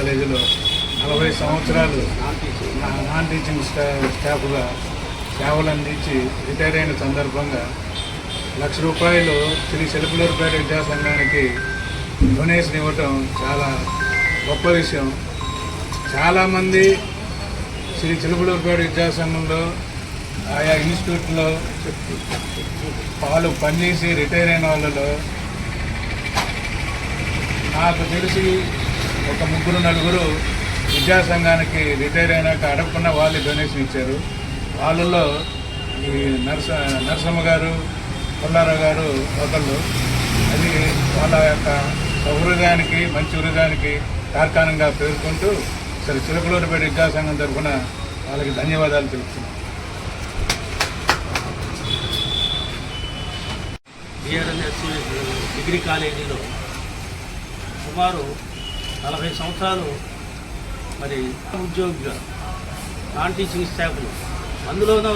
కాలేజీలో 40 సంవత్సరాలు non teaching స్టాఫ్గా సేవలు అందించి రిటైర్ అయిన సందర్భంగా ₹1,00,000 శ్రీ చిలుకలూరిపేట విద్యాసంఘానికి డొనేషన్ ఇవ్వటం చాలా గొప్ప విషయం. చాలామంది శ్రీ చిలుకలూరిపేట విద్యాసంఘంలో ఆయా ఇన్స్టిట్యూట్లో వాళ్ళు పనిచేసి రిటైర్ అయిన వాళ్ళలో నాకు తెలిసి ఒక 3-4 విద్యాసంఘానికి రిటైర్ అయినాక అడగకుండా వాళ్ళు డొనేషన్ ఇచ్చారు. వాళ్ళల్లో ఈ నరసమ్మ గారు, పుల్లారావు గారు ఒకళ్ళు. అది వాళ్ళ యొక్క సౌహృదానికి, మంచి హృదయానికి తార్కాణంగా పేర్కొంటూ సరే చిలుకలూరిపేట విద్యాసంఘం తరఫున వాళ్ళకి ధన్యవాదాలు తెలుపుతున్నాను. బిఆర్ఎన్ఎస్ డిగ్రీ కాలేజీలో సుమారు 40 సంవత్సరాలు మరి ఉద్యోగిగా నాన్ టీచింగ్ స్టాఫ్లు, అందులోనూ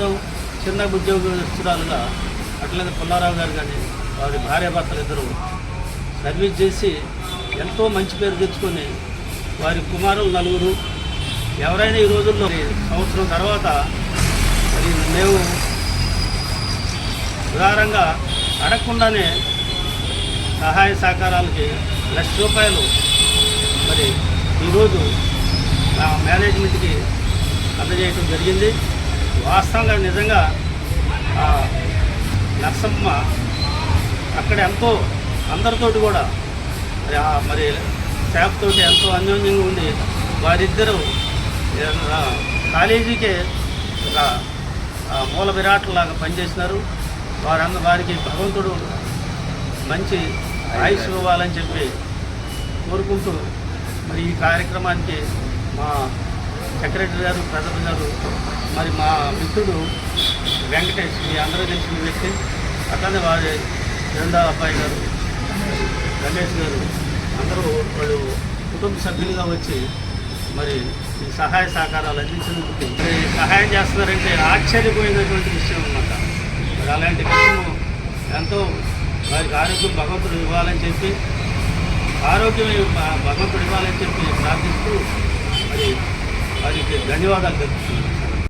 చిన్న ఉద్యోగస్తురాలుగా అట్లనే పుల్లారావు గారు కానీ వారి భార్యాభర్తలు ఇద్దరు సర్వీస్ చేసి ఎంతో మంచి పేరు తెచ్చుకొని వారి కుమారులు 4. ఎవరైనా ఈ రోజుల్లో సంవత్సరం తర్వాత మరి మేము ఉదారంగా అడగకుండానే సహాయ సహకారాలకి ₹1,00,000 మరి ఈరోజు మేనేజ్మెంట్కి అందజేయడం జరిగింది. వాస్తవంగా నిజంగా నరసమ్మ అక్కడ ఎంతో అందరితోటి కూడా మరి స్టాఫ్ తోటి ఎంతో అన్యోన్యంగా ఉండి వారిద్దరూ కాలేజీకే ఒక మూల విరాట్లాగా పనిచేసినారు. వారికి భగవంతుడు మంచి ఆయుష్ ఇవ్వాలని చెప్పి కోరుకుంటూ మరి ఈ కార్యక్రమానికి మా సెక్రటరీ గారు, ప్రధాన గారు, మరి మా మిత్రుడు వెంకటేష్, మీ అందరూ తెలిసిన వ్యక్తి, అట్లనే వారి రెండో అబ్బాయి గారు రమేష్ గారు అందరూ వాళ్ళు కుటుంబ సభ్యులుగా వచ్చి మరి ఈ సహాయ సహకారాలు అందించినందుకు మరి సహాయం చేస్తున్నారంటే ఆశ్చర్యపోయినటువంటి విషయం అన్నమాట. మరి అలాంటి విషయం ఎంతో వారికి ఆరోగ్యం భగవంతుడు ఇవ్వాలని చెప్పి, ఆరోగ్యం భగవంతుడు ఇవ్వాలని చెప్పి ప్రార్థిస్తూ మరి వారికి ధన్యవాదాలు తెలుపుతున్నాను.